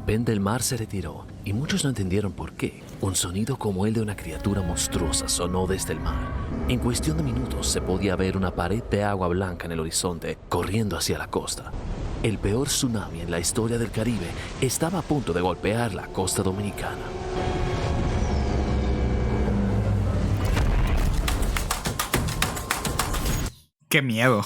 repente el mar se retiró y muchos no entendieron por qué. Un sonido como el de una criatura monstruosa sonó desde el mar. En cuestión de minutos se podía ver una pared de agua blanca en el horizonte corriendo hacia la costa. El peor tsunami en la historia del Caribe estaba a punto de golpear la costa dominicana. ¡Qué miedo!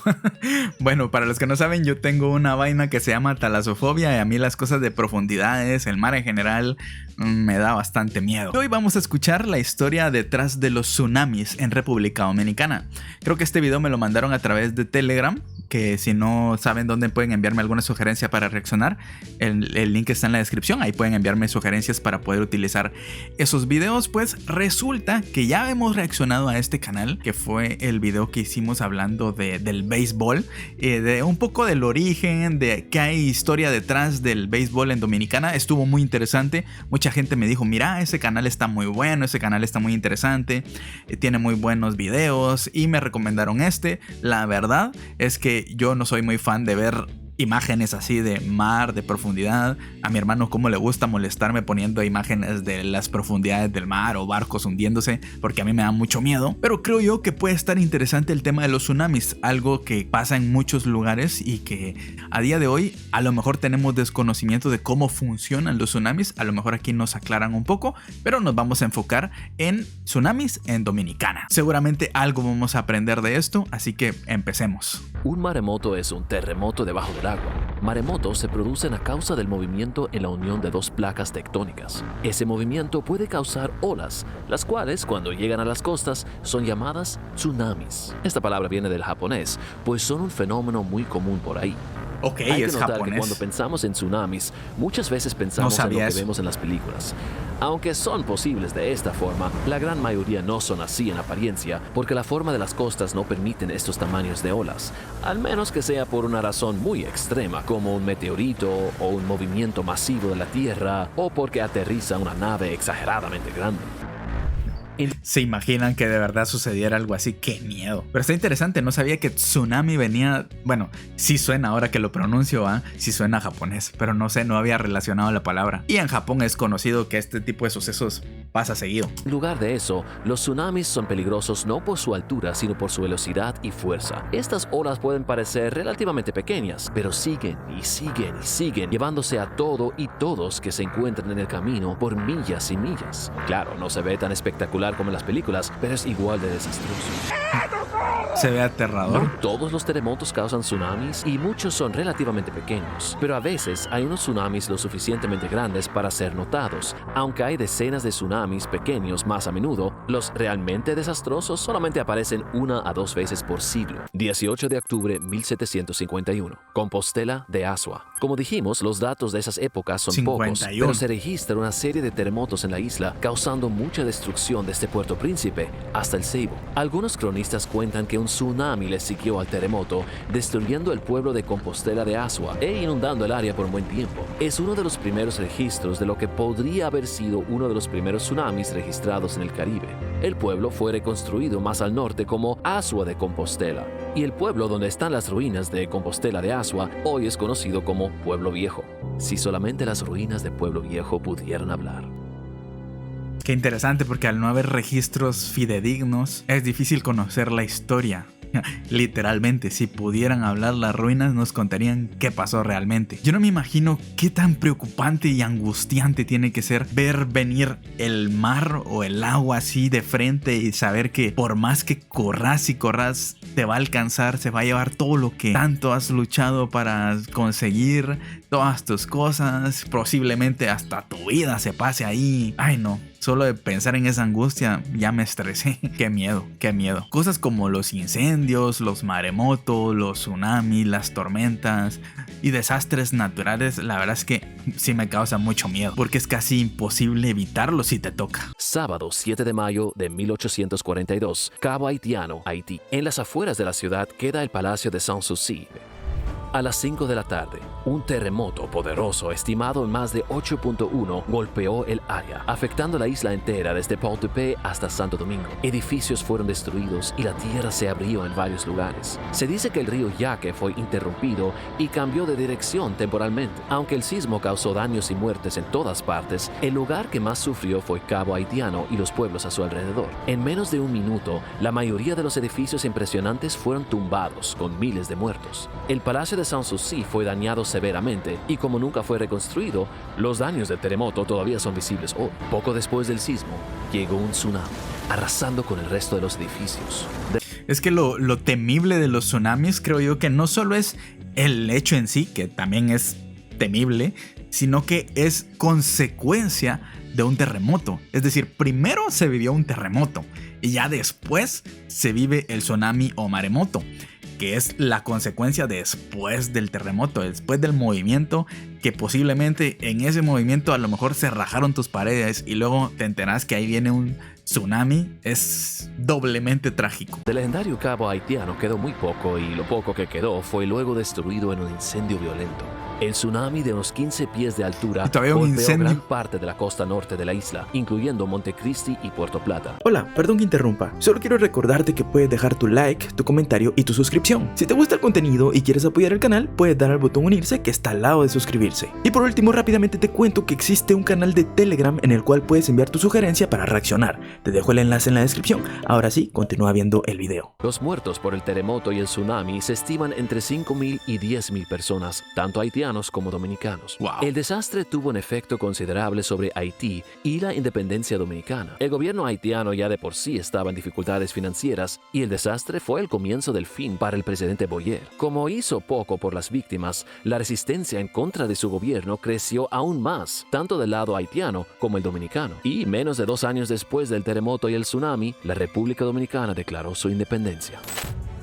Bueno, para los que no saben, yo tengo una vaina que se llama talasofobia y a mí las cosas de profundidades, el mar en general, me da bastante miedo. Hoy vamos a escuchar la historia detrás de los tsunamis en República Dominicana. Creo que este video me lo mandaron a través de Telegram, que si no saben dónde pueden enviarme alguna sugerencia para reaccionar, el link está en la descripción, ahí pueden enviarme sugerencias para poder utilizar esos videos. Pues resulta que ya hemos reaccionado a este canal, que fue el video que hicimos hablando del béisbol, de un poco del origen, de qué hay historia detrás del béisbol en Dominicana. Estuvo muy interesante, mucha gente me dijo, mira, ese canal está muy bueno, ese canal está muy interesante, tiene muy buenos videos y me recomendaron este. La verdad es que yo no soy muy fan de ver imágenes así de mar, de profundidad. A mi hermano como le gusta molestarme poniendo imágenes de las profundidades del mar o barcos hundiéndose, porque a mí me da mucho miedo. Pero creo yo que puede estar interesante el tema de los tsunamis, algo que pasa en muchos lugares y que a día de hoy a lo mejor tenemos desconocimiento de cómo funcionan los tsunamis. A lo mejor aquí nos aclaran un poco, pero nos vamos a enfocar en tsunamis en Dominicana. Seguramente algo vamos a aprender de esto, así que empecemos. Un maremoto es un terremoto debajo del agua. Maremotos se producen a causa del movimiento en la unión de dos placas tectónicas. Ese movimiento puede causar olas, las cuales cuando llegan a las costas son llamadas tsunamis. Esta palabra viene del japonés, pues son un fenómeno muy común por ahí. Ok, Hay que es notar japonés. que cuando pensamos en tsunamis, muchas veces pensamos en lo que vemos en las películas. Aunque son posibles de esta forma, la gran mayoría no son así en apariencia, porque la forma de las costas no permiten estos tamaños de olas, al menos que sea por una razón muy extrema, como un meteorito o un movimiento masivo de la Tierra, o porque aterriza una nave exageradamente grande. ¿Se imaginan que de verdad sucediera algo así? ¡Qué miedo! Pero está interesante, no sabía que tsunami venía... Bueno, sí suena ahora que lo pronuncio, ¿eh? Sí suena japonés, pero no sé, no había relacionado la palabra. Y en Japón es conocido que este tipo de sucesos pasa seguido. En lugar de eso, los tsunamis son peligrosos no por su altura, sino por su velocidad y fuerza. Estas olas pueden parecer relativamente pequeñas, pero siguen y siguen y siguen, llevándose a todo y todos que se encuentran en el camino por millas y millas. Claro, no se ve tan espectacular como en las películas, pero es igual de desastroso. Se ve aterrador. No todos los terremotos causan tsunamis y muchos son relativamente pequeños, pero a veces hay unos tsunamis lo suficientemente grandes para ser notados. Aunque hay decenas de tsunamis pequeños más a menudo, los realmente desastrosos solamente aparecen 1 a 2 veces por siglo. 18 de octubre 1751, Compostela de Azua. Como dijimos, los datos de esas épocas son 51. pocos, pero se registra una serie de terremotos en la isla, causando mucha destrucción desde Puerto Príncipe hasta el Ceibo. Algunos cronistas cuentan que un tsunami le siguió al terremoto, destruyendo el pueblo de Compostela de Azua e inundando el área por un buen tiempo. Es uno de los primeros registros de lo que podría haber sido uno de los primeros tsunamis registrados en el Caribe. El pueblo fue reconstruido más al norte como Azua de Compostela, y el pueblo donde están las ruinas de Compostela de Azua hoy es conocido como Pueblo Viejo. Si solamente las ruinas de Pueblo Viejo pudieran hablar. Qué interesante, porque al no haber registros fidedignos es difícil conocer la historia. Literalmente, si pudieran hablar las ruinas nos contarían qué pasó realmente. Yo no me imagino qué tan preocupante y angustiante tiene que ser ver venir el mar o el agua así de frente y saber que por más que corras y corras te va a alcanzar, se va a llevar todo lo que tanto has luchado para conseguir, todas tus cosas, posiblemente hasta tu vida se pase ahí. Ay no, solo de pensar en esa angustia ya me estresé. Qué miedo, qué miedo. Cosas como los incendios, los maremotos, los tsunamis, las tormentas y desastres naturales, la verdad es que sí me causa mucho miedo, porque es casi imposible evitarlo si te toca. Sábado 7 de mayo de 1842, Cabo Haitiano, Haití. En las afueras de la ciudad queda el Palacio de Sanssouci. A las 5 de la tarde, un terremoto poderoso estimado en más de 8.1 golpeó el área, afectando la isla entera desde Port-de-Paix hasta Santo Domingo. Edificios fueron destruidos y la tierra se abrió en varios lugares. Se dice que el río Yaqui fue interrumpido y cambió de dirección temporalmente. Aunque el sismo causó daños y muertes en todas partes, el lugar que más sufrió fue Cabo Haitiano y los pueblos a su alrededor. En menos de un minuto, la mayoría de los edificios impresionantes fueron tumbados, con miles de muertos. El Palacio de Sanssouci fue dañado severamente y como nunca fue reconstruido, los daños del terremoto todavía son visibles hoy. Poco después del sismo, llegó un tsunami, arrasando con el resto de los edificios. Es que lo temible de los tsunamis creo yo que no solo es el hecho en sí, que también es temible, sino que es consecuencia de un terremoto. Es decir, primero se vivió un terremoto y ya después se vive el tsunami o maremoto, que es la consecuencia después del terremoto, después del movimiento, que posiblemente en ese movimiento a lo mejor se rajaron tus paredes y luego te enteras que ahí viene un tsunami. Es doblemente trágico. Del legendario Cabo Haitiano quedó muy poco y lo poco que quedó fue luego destruido en un incendio violento. El tsunami de unos 15 pies de altura golpeó gran parte de la costa norte de la isla, incluyendo Montecristi y Puerto Plata. Hola, perdón que interrumpa. Solo quiero recordarte que puedes dejar tu like, tu comentario y tu suscripción. Si te gusta el contenido y quieres apoyar el canal, puedes dar al botón unirse que está al lado de suscribirse. Y por último, rápidamente te cuento que existe un canal de Telegram en el cual puedes enviar tu sugerencia para reaccionar. Te dejo el enlace en la descripción. Ahora sí, continúa viendo el video. Los muertos por el terremoto y el tsunami se estiman entre 5.000 y 10.000 personas, tanto haitianos como dominicanos. Wow. El desastre tuvo un efecto considerable sobre Haití y la independencia dominicana. El gobierno haitiano ya de por sí estaba en dificultades financieras y el desastre fue el comienzo del fin para el presidente Boyer. Como hizo poco por las víctimas, la resistencia en contra de su gobierno creció aún más, tanto del lado haitiano como el dominicano. Y menos de 2 años después del terremoto y el tsunami, la República Dominicana declaró su independencia.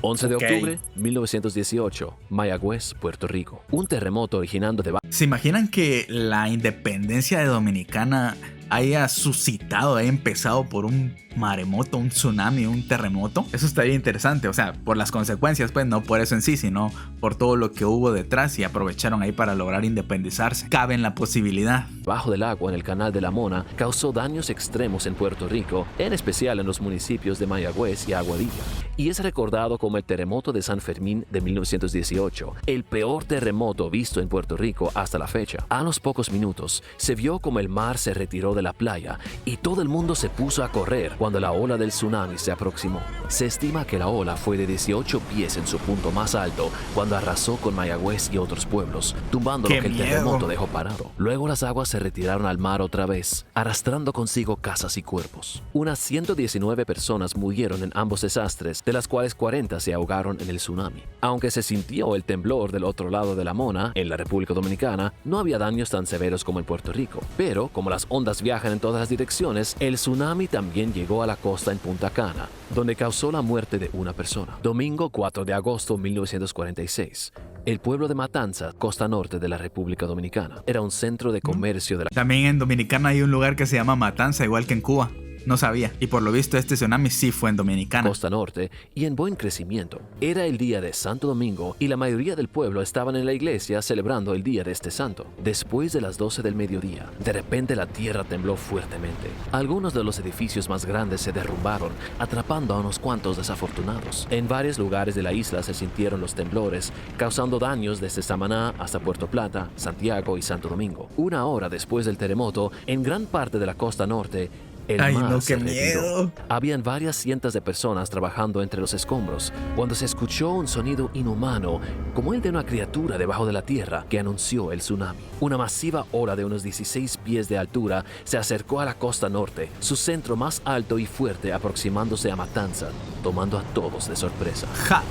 11 de octubre, 1918, Mayagüez, Puerto Rico. Un terremoto originando de... ¿Se imaginan que la independencia de Dominicana haya suscitado, haya empezado por un maremoto, un tsunami, un terremoto? Eso estaría interesante, o sea, por las consecuencias, pues no por eso en sí, sino por todo lo que hubo detrás y aprovecharon ahí para lograr independizarse. Cabe en la posibilidad. Bajo del agua en el canal de la Mona causó daños extremos en Puerto Rico, en especial en los municipios de Mayagüez y Aguadilla, y es recordado como el terremoto de San Fermín de 1918, el peor terremoto visto en Puerto Rico hasta la fecha. A los pocos minutos se vio como el mar se retiró de la playa y todo el mundo se puso a correr cuando la ola del tsunami se aproximó. Se estima que la ola fue de 18 pies en su punto más alto cuando arrasó con Mayagüez y otros pueblos, tumbando lo que el terremoto dejó parado. Luego las aguas se retiraron al mar otra vez, arrastrando consigo casas y cuerpos. Unas 119 personas murieron en ambos desastres, de las cuales 40 se ahogaron en el tsunami. Aunque se sintió el temblor del otro lado de la Mona, en la República Dominicana, no había daños tan severos como en Puerto Rico. Pero, como las ondas viajan en todas las direcciones, el tsunami también llegó a la costa en Punta Cana, donde causó la muerte de una persona. Domingo 4 de agosto de 1946. El pueblo de Matanzas, costa norte de la República Dominicana, era un centro de comercio de la... También en Dominicana hay un lugar que se llama Matanza, igual que en Cuba. No sabía. Y por lo visto este tsunami sí fue en Dominicana. Costa norte y en buen crecimiento. Era el día de Santo Domingo y la mayoría del pueblo estaban en la iglesia celebrando el día de este santo. Después de las 12 del mediodía, de repente la tierra tembló fuertemente. Algunos de los edificios más grandes se derrumbaron, atrapando a unos cuantos desafortunados. En varios lugares de la isla se sintieron los temblores, causando daños desde Samaná hasta Puerto Plata, Santiago y Santo Domingo. 1 hora después del terremoto, en gran parte de la costa norte, el mar se retiró. Miedo. Habían varias cientos de personas trabajando entre los escombros cuando se escuchó un sonido inhumano, como el de una criatura debajo de la tierra, que anunció el tsunami. Una masiva ola de unos 16 pies de altura se acercó a la costa norte, su centro más alto y fuerte aproximándose a Matanzas, tomando a todos de sorpresa. ¡Ja!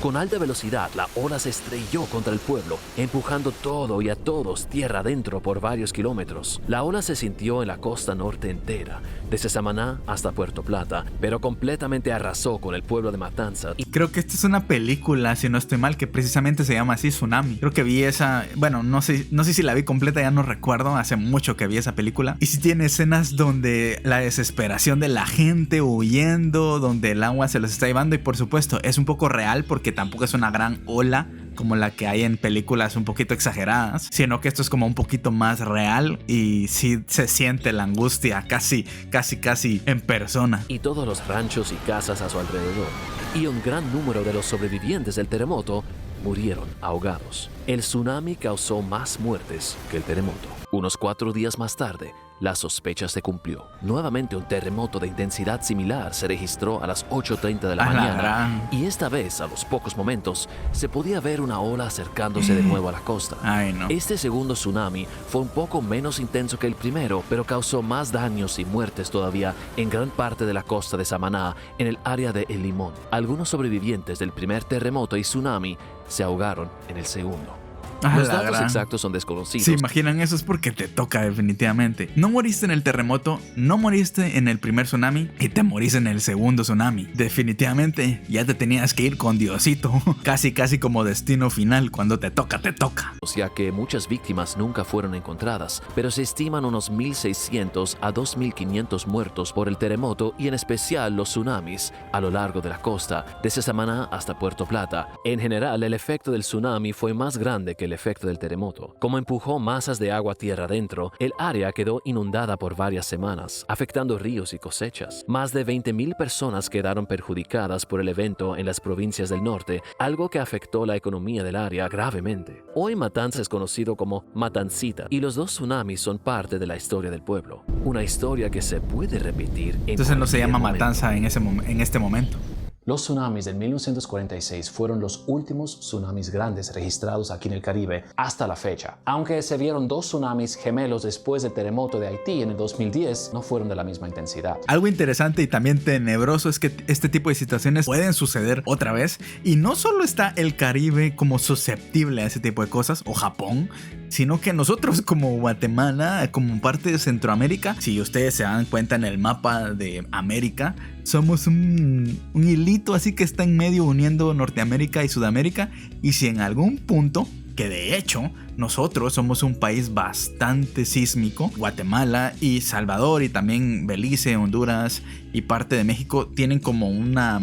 Con alta velocidad, la ola se estrelló contra el pueblo, empujando todo y a todos tierra adentro por varios kilómetros. La ola se sintió en la costa norte entera, desde Samaná hasta Puerto Plata, pero completamente arrasó con el pueblo de Matanzas. Creo que esta es una película, si no estoy mal, que precisamente se llama así, Tsunami. Creo que vi esa, bueno, no sé si la vi completa, ya no recuerdo, hace mucho que vi esa película. Y sí tiene escenas donde la desesperación de la gente huyendo, donde el agua se los está llevando y por supuesto es un poco real porque tampoco es una gran ola como la que hay en películas un poquito exageradas, sino que esto es como un poquito más real y sí se siente la angustia casi en persona. Y todos los ranchos y casas a su alrededor. Y un gran número de los sobrevivientes del terremoto murieron ahogados. El tsunami causó más muertes que el terremoto. Unos 4 días más tarde, la sospecha se cumplió. Nuevamente un terremoto de intensidad similar se registró a las 8:30 de la mañana. Y esta vez, a los pocos momentos, se podía ver una ola acercándose de nuevo a la costa. Ay, no. Este segundo tsunami fue un poco menos intenso que el primero, pero causó más daños y muertes todavía en gran parte de la costa de Samaná, en el área de El Limón. Algunos sobrevivientes del primer terremoto y tsunami se ahogaron en el segundo. Los datos exactos son desconocidos. Si imaginan eso es porque te toca definitivamente. No moriste en el terremoto, no moriste en el primer tsunami y te moriste en el segundo tsunami. Definitivamente ya te tenías que ir con Diosito. Casi como destino final. Cuando te toca, te toca. Ya que muchas víctimas nunca fueron encontradas, pero se estiman unos 1.600 a 2.500 muertos por el terremoto y en especial los tsunamis a lo largo de la costa, desde Samaná hasta Puerto Plata. En general, el efecto del tsunami fue más grande que el efecto del terremoto. Como empujó masas de agua tierra adentro, el área quedó inundada por varias semanas, afectando ríos y cosechas. Más de 20.000 personas quedaron perjudicadas por el evento en las provincias del norte, algo que afectó la economía del área gravemente. Hoy Matanza es conocido como Matancita, y los dos tsunamis son parte de la historia del pueblo. Una historia que se puede repetir en Entonces no se llama momento. Matanza en este momento. Los tsunamis del 1946 fueron los últimos tsunamis grandes registrados aquí en el Caribe hasta la fecha. Aunque se vieron 2 tsunamis gemelos después del terremoto de Haití en el 2010, no fueron de la misma intensidad. Algo interesante y también tenebroso es que este tipo de situaciones pueden suceder otra vez, y no solo está el Caribe como susceptible a ese tipo de cosas, o Japón, sino que nosotros como Guatemala, como parte de Centroamérica, si ustedes se dan cuenta en el mapa de América, somos un hilito así que está en medio uniendo Norteamérica y Sudamérica, y si en algún punto, que de hecho nosotros somos un país bastante sísmico, Guatemala y Salvador y también Belice, Honduras y parte de México tienen como una,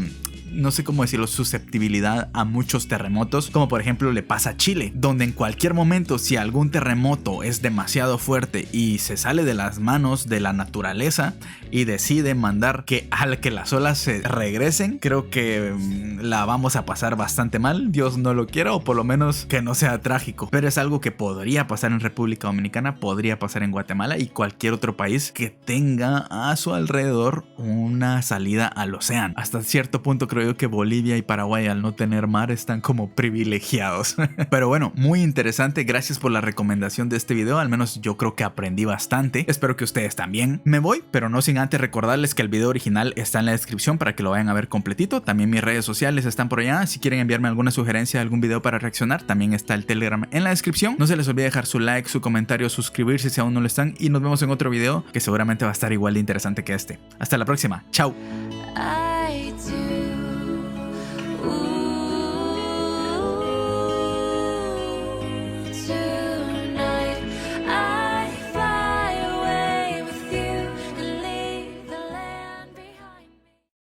no sé cómo decirlo, susceptibilidad a muchos terremotos, como por ejemplo le pasa a Chile, donde en cualquier momento si algún terremoto es demasiado fuerte y se sale de las manos de la naturaleza y decide mandar que las olas se regresen, creo que la vamos a pasar bastante mal. Dios no lo quiera, o por lo menos que no sea trágico, pero es algo que podría pasar en República Dominicana, podría pasar en Guatemala y cualquier otro país que tenga a su alrededor una salida al océano. Hasta cierto punto creo yo que Bolivia y Paraguay, al no tener mar, están como privilegiados. Pero bueno, muy interesante. Gracias por la recomendación de este video. Al menos yo creo que aprendí bastante. Espero que ustedes también. Me voy, pero no sin antes recordarles que el video original está en la descripción para que lo vayan a ver completito. También mis redes sociales están por allá. Si quieren enviarme alguna sugerencia de algún video para reaccionar, también está el Telegram en la descripción. No se les olvide dejar su like, su comentario, suscribirse si aún no lo están, y nos vemos en otro video que seguramente va a estar igual de interesante que este. Hasta la próxima. Chao.